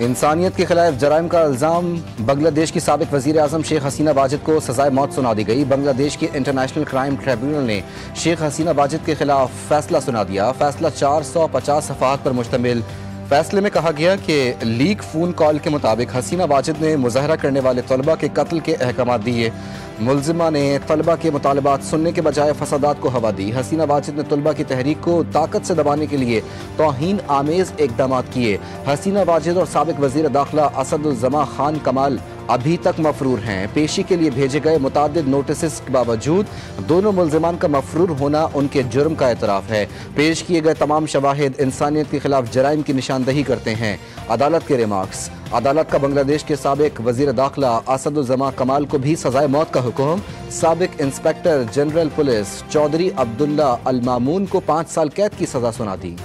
इंसानियत के खिलाफ जराइम का इल्ज़ाम बांग्लादेश की साबिक वज़ीर आज़म शेख हसीना वाजिद को सज़ाए मौत सुना दी गई। बांग्लादेश की इंटरनेशनल क्राइम ट्रिब्यूनल ने शेख हसीना वाजिद के खिलाफ फैसला सुना दिया। फैसला 450 सफ़हात पर मुश्तमिल। फैसले में कहा गया कि लीक फ़ोन कॉल के मुताबिक हसीना वाजिद ने मुज़ाहरा करने वाले तलबा के कत्ल के अहकाम दिए। मुलजिमा ने तलबा के मुतालबात सुनने के बजाय फसादात को हवा दी। हसीना वाजिद ने तलबा की तहरीक को ताकत से दबाने के लिए तौहीन आमेज़ इक़दाम किए। हसीना वाजिद और साबिक वज़ीर दाखिला असदुज़्ज़मा खान कमाल अभी तक मफरूर हैं। पेशी के लिए भेजे गए मुतादिद नोटिस के बावजूद दोनों मुलजिमान का मफरूर होना उनके जुर्म का एतराफ़ है। पेश किए गए तमाम शवाहिद इंसानियत के खिलाफ जराइम की निशानदही करते हैं। अदालत के रिमार्क्स। अदालत का बांग्लादेश के साबिक वज़ीर दाखिला असदुज़्ज़मा कमाल को भी सज़ाए मौत का हुक्म। साबिक inspector general police Chaudhry Abdullah Al Mamoon को 5 साल कैद की सज़ा सुना दी।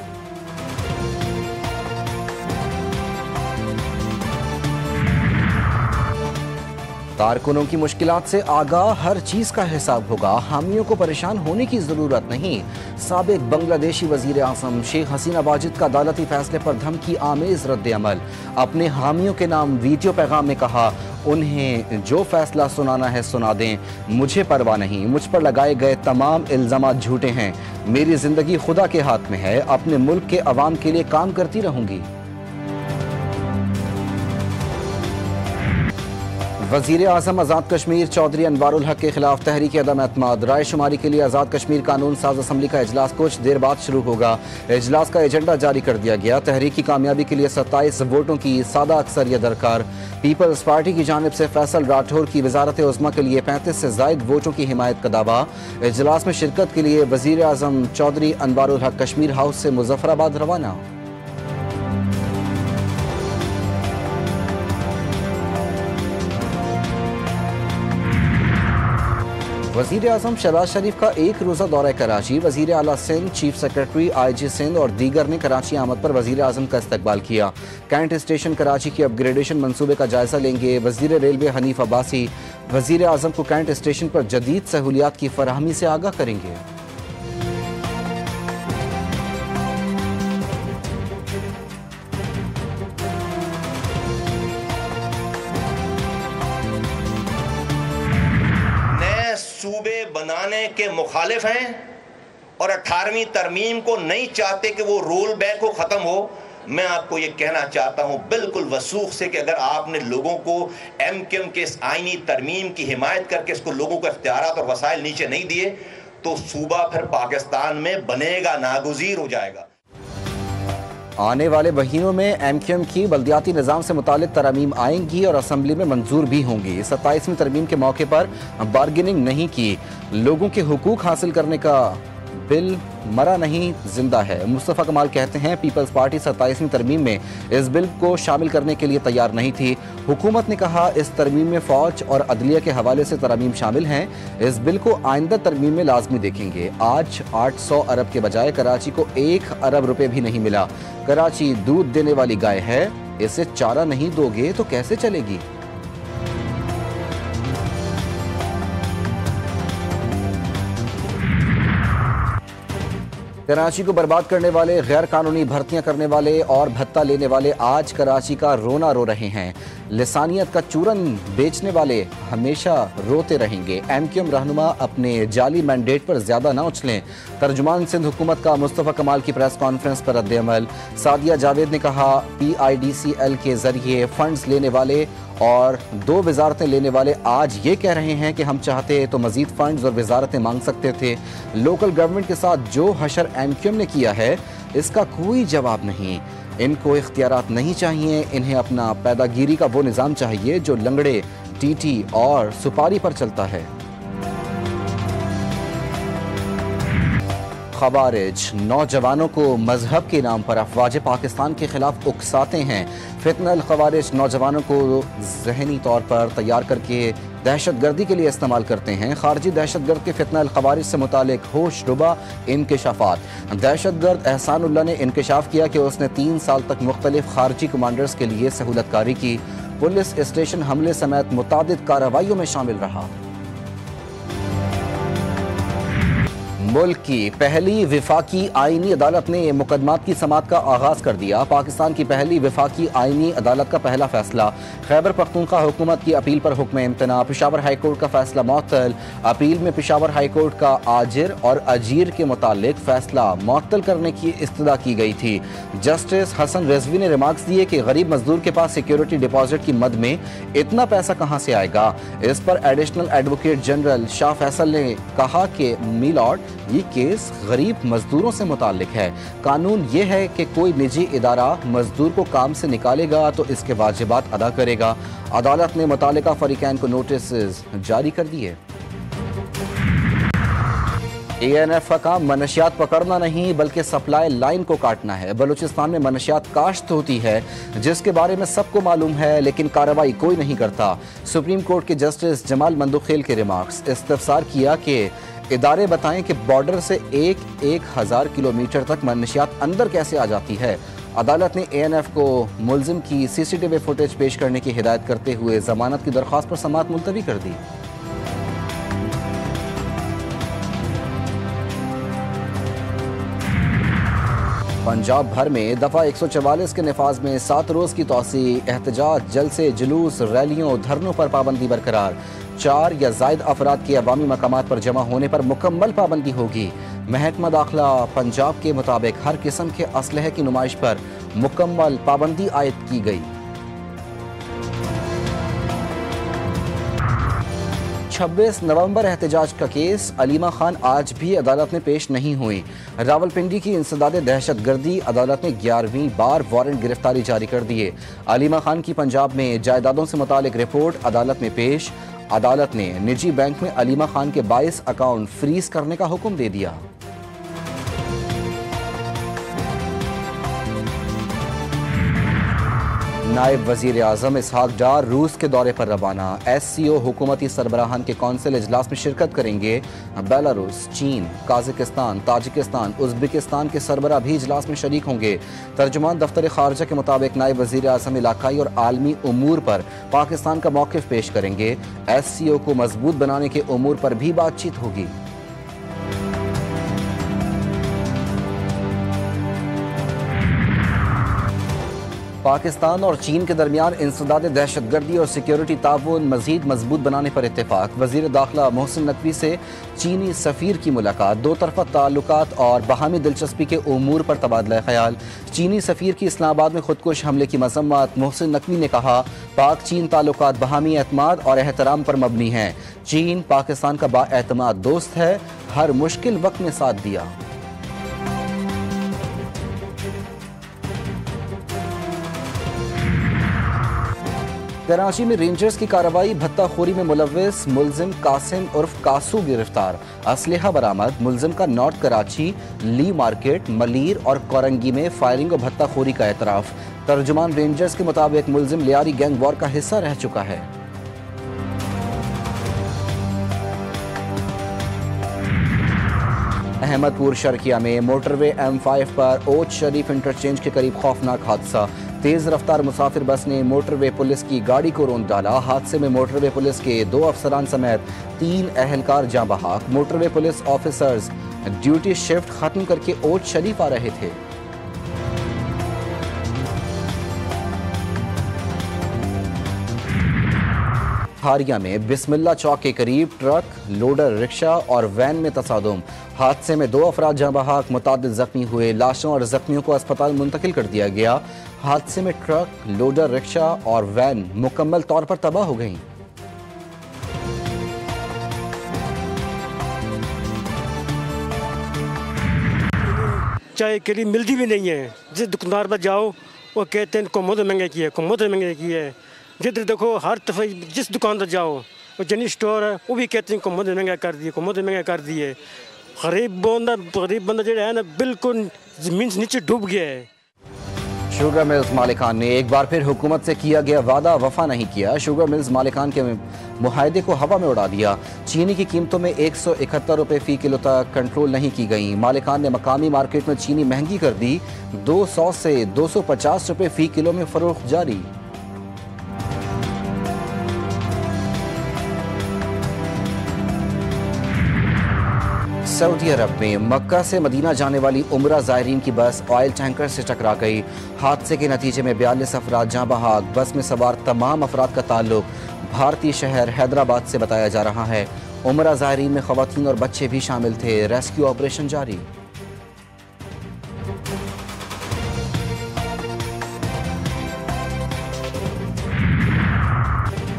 कारकुनों की मुश्किलात से आगाह, हर चीज का हिसाब होगा, हामियों को परेशान होने की जरूरत नहीं। साबिक बांग्लादेशी वजीर आज़म शेख हसीना वाजिद का अदालती फैसले पर धमकी आमेज रद्द अमल। अपने हामियों के नाम वीडियो पैगाम में कहा, उन्हें जो फैसला सुनाना है सुना दें, मुझे परवाह नहीं। मुझ पर लगाए गए तमाम इल्जामात झूठे हैं। मेरी जिंदगी खुदा के हाथ में है। अपने मुल्क के अवाम के लिए काम करती रहूंगी। वज़ीर आज़म आज़ाद कश्मीर चौधरी अनवारुल हक के खिलाफ तहरीक अदम एतमाद। राय शुमारी के लिए आज़ाद कश्मीर कानून साज असम्बली का इजलास कुछ देर बाद शुरू होगा। इजलास का एजेंडा जारी कर दिया गया। तहरीक की कामयाबी के लिए 27 वोटों की सादा अक्सरियत दरकार। पीपल्स पार्टी की जानिब से फैसल राठौर की वजारत उज़्मा के लिए 35 से ज़ायद वोटों की हिमायत का दावा। इजलास में शिरकत के लिए वज़ीर आज़म चौधरी अनवारुल हक कश्मीर हाउस से मुजफ्फराबाद रवाना। वज़ीर आज़म शहबाज शरीफ का एक रोज़ा दौरा कराची। वज़ीर आला Sindh, chief secretary IG Sindh और दीगर ने कराची आमद पर वज़ीर आज़म का इस्तकबाल किया। कैंट स्टेशन कराची की अपग्रेडेशन मंसूबे का जायजा लेंगे वज़ीर रेलवे हनीफ अब्बासी। वज़ीर आज़म को कैंट स्टेशन पर जदीद सहूलियात की फराहमी से आगाह करेंगे। सूबे बनाने के मुखालिफ हैं और 18वीं तरमीम को नहीं चाहते कि वो रोल बैक हो, ख़त्म हो। मैं आपको ये कहना चाहता हूँ बिल्कुल वसूख से कि अगर आपने लोगों को MQM के इस आईनी तरमीम की हिमायत करके इसको लोगों को इख्तियारात और वसाइल नीचे नहीं दिए तो सूबा फिर पाकिस्तान में बनेगा, नागुज़ीर हो जाएगा। आने वाले महीनों में MQM की बल्दियाती निज़ाम से मुतालिक तरमीम आएंगी और असम्बली में मंजूर भी होंगी। 27वीं तरमीम के मौके पर बार्गेनिंग नहीं की। लोगों के हुकूक हासिल करने का बिल मरा नहीं, जिंदा है। मुस्तफ़ा कमाल कहते हैं पीपल्स पार्टी 27वीं तरमीम में इस बिल को शामिल करने के लिए तैयार नहीं थी। हुकूमत ने कहा इस तरमीम में फ़ौज और अदलिया के हवाले से तरमीम शामिल हैं। इस बिल को आइंदा तरमीम में लाजमी देखेंगे। आज 800 अरब के बजाय कराची को 1 अरब रुपए भी नहीं मिला। कराची दूध देने वाली गाय है, इसे चारा नहीं दोगे तो कैसे चलेगी। कराची को बर्बाद करने वाले, गैर कानूनी भर्तियां करने वाले और भत्ता लेने वाले आज कराची का रोना रो रहे हैं। लिसानियत का चूरन बेचने वाले हमेशा रोते रहेंगे। MQM रहनुमा अपने जाली मैंडेट पर ज्यादा ना उछलें। तर्जुमान सिंध हुकूमत का मुस्तफ़ा कमाल की प्रेस कॉन्फ्रेंस पर रद्द अमल। सादिया जावेद ने कहा PIDCL के जरिए फंड्स लेने वाले और 2 वजारतें लेने वाले आज ये कह रहे हैं कि हम चाहते तो मजीद फंड्स और वजारतें मांग सकते थे। लोकल गवर्नमेंट के साथ जो हशर MQM ने किया है इसका कोई जवाब नहीं। इनको इख्तियारात नहीं चाहिए, इन्हें अपना पैदागिरी का वो निज़ाम चाहिए जो लंगड़े, TT और सुपारी पर चलता है। खवारिज नौजवानों को मजहब के नाम पर अफवाज पाकिस्तान के खिलाफ उकसाते हैं। फितनल खवारिज नौजवानों को जहनी तौर पर तैयार करके दहशत गर्दी के लिए इस्तेमाल करते हैं। खारजी दहशत गर्द के फितनल खवारिज से मुतालिक होशरुबा इंकशाफात। दहशत गर्द एहसानुल्लाह ने इंकशाफ किया कि उसने 3 साल तक मुख्तलिफ खारजी कमांडर्स के लिए सहूलतकारी की। पुलिस स्टेशन हमले समेत मुतादिद कार्रवाइयों में शामिल रहा। मुल्क की पहली विफाकी आईनी अदालत ने मुकदमात की समाअत का आगाज कर दिया। पाकिस्तान की पहली विफाकी आईनी अदालत का पहला फैसला। खैबर पख्तूनख्वा हुकूमत की अपील पर हुक्म इम्तना। पेशावर हाई कोर्ट का फैसला मुअत्तल। अपील में पेशावर हाई कोर्ट का आजिर और अजीर के मुतालिक फैसला मुअत्तल करने की इस्तदा की गई थी। जस्टिस हसन रिजवी ने रिमार्क्स दिए कि गरीब मजदूर के पास सिक्योरिटी डिपॉजिट की मद में इतना पैसा कहां से आएगा। इस पर additional advocate general Shah Faisal ने कहा कि मिलॉर्ड, ये केस गरीब मजदूरों से मुताल्लिक है। कानून ये है कि कोई निजी इदारा मजदूर को काम से निकालेगा तो इसके वाजिबात अदा करेगा। अदालत ने मुतालिका फरीकैन को नोटिस जारी कर दिए। ANF का काम मनशियात पकड़ना नहीं बल्कि सप्लाई लाइन को काटना है। बलूचिस्तान में मनशियात काश्त होती है जिसके बारे में सबको मालूम है, लेकिन कार्रवाई कोई नहीं करता। सुप्रीम कोर्ट के जस्टिस जमाल मंदुखेल के रिमार्क्स। इस्तफसार किया कि इदारे बताएं कि बॉर्डर से 1000 किलोमीटर तक मनशियात अंदर कैसे आ जाती है। अदालत ने ANF को मुल्जिम की CCTV फुटेज पेश करने की हिदायत करते हुए जमानत की दरख्वास्त पर समाअत मुलतवी कर दी। पंजाब भर में दफ़ा 144 के नफाज में 7 रोज़ की तोसी। एहतजाज, जलसे, जुलूस, रैलियों, धरनों पर पाबंदी बरकरार। 4 या ज़ायद अफराद के अवामी मकामात पर जमा होने पर मुकम्मल पाबंदी होगी। महकमा दाखिला पंजाब के मुताबिक हर किस्म के असलहे की नुमाइश पर मुकम्मल पाबंदी आयद की गई। 26 नवंबर एहतजाज का केस। अलीमा खान आज भी अदालत में पेश नहीं हुई। रावलपिंडी की इंसदाद दहशत गर्दी। अदालत ने 11वीं बार वारंट गिरफ्तारी जारी कर दिए। अलीमा खान की पंजाब में जायदादों से मुतालिक रिपोर्ट अदालत में पेश। अदालत ने निजी बैंक में अलीमा खान के 22 अकाउंट फ्रीज करने का हुक्म दे दिया। नायब वजीर आजम इसहाक डार रूस के दौरे पर रवाना। SCO हुकूमती सरबराहान के कौंसिल इजलास में शिरकत करेंगे। बेलारूस, चीन, काज़ाकिस्तान, ताजिकिस्तान, उज़्बेकिस्तान के सरबराह भी इजलास में शरीक होंगे। तर्जुमान दफ्तर खारजा के मुताबिक नायब वजीर आजम इलाकाई और आलमी उमूर पर पाकिस्तान का मौक़िफ़ पेश करेंगे। SCO को मजबूत बनाने के उमूर पर भी बातचीत होगी। पाकिस्तान और चीन के दरमियान इंसदाद दहशतगर्दी और सिक्योरिटी ताउन मजीद मजबूत बनाने पर इत्तेफाक। वजीर दाखिला मोहसिन नकवी से चीनी सफ़ीर की मुलाकात। दो तरफ़ा ताल्लुकात और बाहमी दिलचस्पी के उमूर पर तबादला ख्याल। चीनी सफ़ीर की इस्लामाबाद में खुदकुश हमले की मज़म्मत। मोहसिन नकवी ने कहा, पाक चीन ताल्लुकात बाहमी एतमाद और एहतराम पर मबनी हैं। चीन पाकिस्तान का बाएतमाद दोस्त है, हर मुश्किल वक्त में साथ दिया। कराची में रेंजर्स की कार्रवाई। भत्ताखोरी में मुलव्विस मुल्जिम कासिम उर्फ कासू गिरफ्तार। असलहा बरामद। मुल्जिम का नॉर्थ कराची, ली मार्केट, मलीर और कोरंगी में फायरिंग और भत्ताखोरी का एतराफ़। तर्जुमान रेंजर्स के मुताबिक मुल्जिम लियारी गैंग वॉर का हिस्सा रह चुका है। अहमदपुर शर्किया में मोटरवे M5 पर ओच शरीफ इंटरचेंज के करीब खौफनाक हादसा। तेज रफ्तार मुसाफिर बस ने मोटरवे पुलिस की गाड़ी को रौंद डाला। हादसे में मोटरवे पुलिस के 2 अफसरान समेत 3 अहलकार जाँ बहाक। Motorway police officers duty shift खत्म करके ओच शरीफ आ रहे थे। हारिया में बिस्मिल्ला चौक के करीब ट्रक, लोडर, रिक्शा और वैन में तसादुम। हादसे में 2 अफराद जाँ बहाक, मुतादिद जख्मी हुए। लाशों और जख्मियों को अस्पताल मुंतकिल कर दिया गया। हादसे में ट्रक, लोडर, रिक्शा और वैन मुकम्मल तौर पर तबाह हो गईं। चाय के लिए मिलती भी नहीं है। जिस दुकानदार पर जाओ वो कहते हैं कुम्मत महंगे की है, कुम्मत महंगे की है। जिधर देखो हर दफ़ा जिस दुकान पर जाओ, वो जनरल स्टोर है, वो भी कहते हैं कुम्मत महंगा कर दिए, कुम्मत महंगा कर दिए। गरीब बंदा जो है ना, बिल्कुल ज़मीन से नीचे डूब गया है। शुगर मिल्स मालिकान ने एक बार फिर हुकूमत से किया गया वादा वफा नहीं किया। शुगर मिल्स मालिकान के मुआहदे को हवा में उड़ा दिया। चीनी की कीमतों में 171 रुपये फ़ी किलो तक कंट्रोल नहीं की गई। मालिकान ने मकामी मार्केट में चीनी महंगी कर दी। 200 से 250 रुपये फ़ी किलो में फरोख्त जारी। सऊदी अरब में मक्का से मदीना जाने वाली उम्रा ज़ायरीन की बस ऑयल टैंकर से टकरा गई। हादसे के नतीजे में 42 अफराद जाँ बहक। बस में सवार तमाम अफराद का ताल्लुक भारतीय शहर हैदराबाद से बताया जा रहा है। उम्रा ज़ायरीन में ख़वातीन और बच्चे भी शामिल थे। रेस्क्यू ऑपरेशन जारी।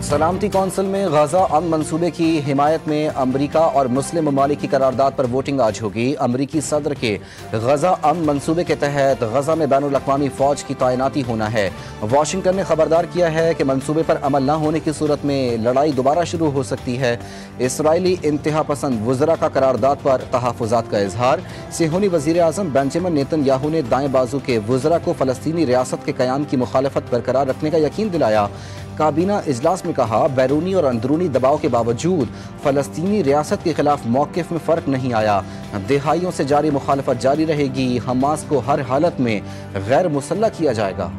सलामती कौंसिल में गजा अमन मंसूबे की हिमायत में अमरीका और मुस्लिम ममालिक की करारदाद पर वोटिंग आज होगी। अमरीकी सदर के गजा अमन मंसूबे के तहत गजा में बैनुल अक़वामी फ़ौज की तैनाती होना है। वाशिंगटन ने खबरदार किया है कि मंसूबे पर अमल न होने की सूरत में लड़ाई दोबारा शुरू हो सकती है। इसराइली इंतहा पसंद वज़रा का करारदाद पर तहफ़्फ़ुज़ात का इजहार। सेहूनी वज़ीर आज़म बेंजामिन नेतन्याहू ने दाएँ बाजू के वज़रा को फ़लस्तीनी रियासत के क़याम की मुखालफत बरकरार रखने का यकीन दिलाया। काबीना इजलास में कहा, बैरूनी और अंदरूनी दबाव के बावजूद फ़लस्तीनी रियासत के खिलाफ मौक़िफ़ में फ़र्क नहीं आया। दिहाइयों से जारी मुखालफत जारी रहेगी। हमास को हर हालत में गैर मुसल्लह किया जाएगा।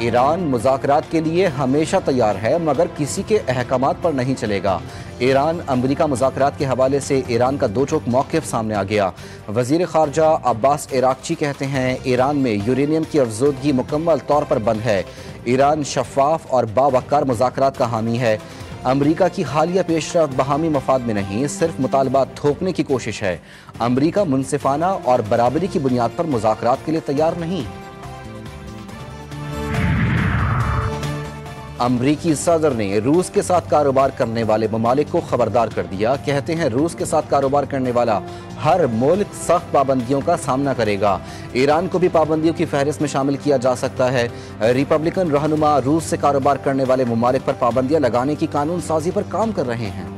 ईरान मुज़ाकरात के लिए हमेशा तैयार है मगर किसी के अहकामात पर नहीं चलेगा। ईरान अमरीका मुज़ाकरात के हवाले से ईरान का दो टोक मौक़िफ़ सामने आ गया। वज़ीर ख़ारजा अब्बास इराक़ची कहते हैं, ईरान में यूरेनियम की अफज़ोदगी मुकम्मल तौर पर बंद है। ईरान शफ़ाफ़ और बावक़ार मुज़ाकरात का हामी है। अमरीका की हालिया पेशरफ़्त बहामी मफाद में नहीं, सिर्फ मुतालबात थोपने की कोशिश है। अमरीका मुनसिफ़ाना और बराबरी की बुनियाद पर मुज़ाकरात के लिए तैयार नहीं। अमरीकी सदर ने रूस के साथ कारोबार करने वाले ममालिक को खबरदार कर दिया। कहते हैं, रूस के साथ कारोबार करने वाला हर मुल्क सख्त पाबंदियों का सामना करेगा। ईरान को भी पाबंदियों की फहरिस्त में शामिल किया जा सकता है। रिपब्लिकन रहनुमा रूस से कारोबार करने वाले ममालिक पर पाबंदियां लगाने की कानून साजी पर काम कर रहे हैं।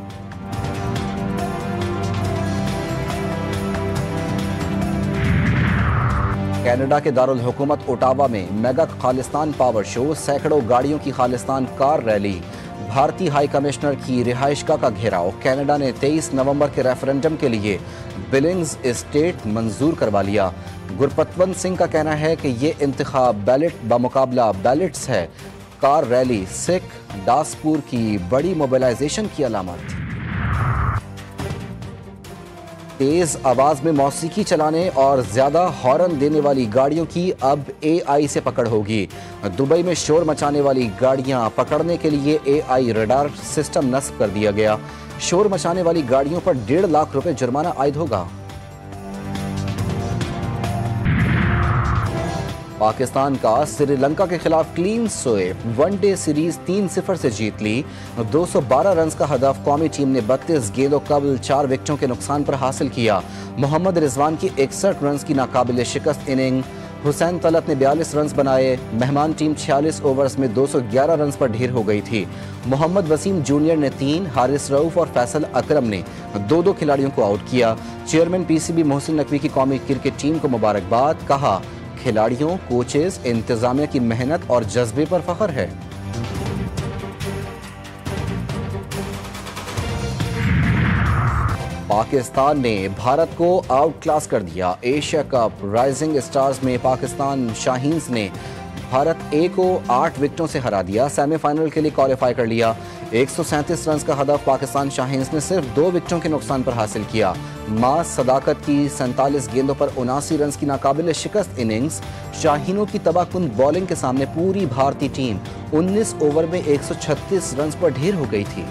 कनाडा के दारुल हुकूमत ओटावा में मेगा खालिस्तान पावर शो, सैकड़ों गाड़ियों की खालिस्तान कार रैली, भारतीय हाई कमिश्नर की रिहाइशगाह का घेराव। कनाडा ने 23 नवंबर के रेफरेंडम के लिए बिलिंग्स एस्टेट मंजूर करवा लिया। गुरपतवंत सिंह का कहना है कि ये इंतखाब बैलेट बमुकाबला बैलेट्स है। कार रैली सिख दासपुर की बड़ी मोबिलाइजेशन की अलामत। तेज आवाज में मौसीकी चलाने और ज्यादा हॉर्न देने वाली गाड़ियों की अब AI से पकड़ होगी। दुबई में शोर मचाने वाली गाड़ियां पकड़ने के लिए AI रडार सिस्टम नस्ब कर दिया गया। शोर मचाने वाली गाड़ियों पर 1.5 लाख रुपए जुर्माना आयद होगा। पाकिस्तान का श्रीलंका के खिलाफ क्लीन स्वीप, वनडे सीरीज 3-0 से जीत ली। 212 रन का हदफ कौमी टीम ने 32 गेंदों कबल 4 विकेटों के नुकसान पर हासिल किया। मोहम्मद रिजवान की 61 रन की नाकाबिले शिकस्त इनिंग। हुसैन तलत ने 42 रन बनाए। मेहमान टीम 46 ओवर्स में 211 रन पर ढेर हो गई थी। मोहम्मद वसीम जूनियर ने 3, हारिस रऊफ और फैसल अकरम ने 2-2 खिलाड़ियों को आउट किया। चेयरमैन PCB मोहसिन नकवी की कौमी क्रिकेट टीम को मुबारकबाद। कहा, खिलाड़ियों, कोचेस, इंतजामिया की मेहनत और जज्बे पर फख्र है। पाकिस्तान ने भारत को आउट क्लास कर दिया। एशिया कप राइजिंग स्टार्स में पाकिस्तान शाहीन्स ने भारत A को 8 विकेटों से हरा दिया। सेमीफाइनल के लिए क्वालिफाई कर लिया। 137 रन का हदफ पाकिस्तान शाहीन्स ने सिर्फ 2 विकेटों के नुकसान पर हासिल किया। मां सदाकत की 47 गेंदों पर 79 रन की नाकाबिले शिकस्त इनिंग्स। शाहीनों की तबाहकुन बॉलिंग के सामने पूरी भारतीय टीम 19 ओवर में 136 रन पर ढेर हो गई थी।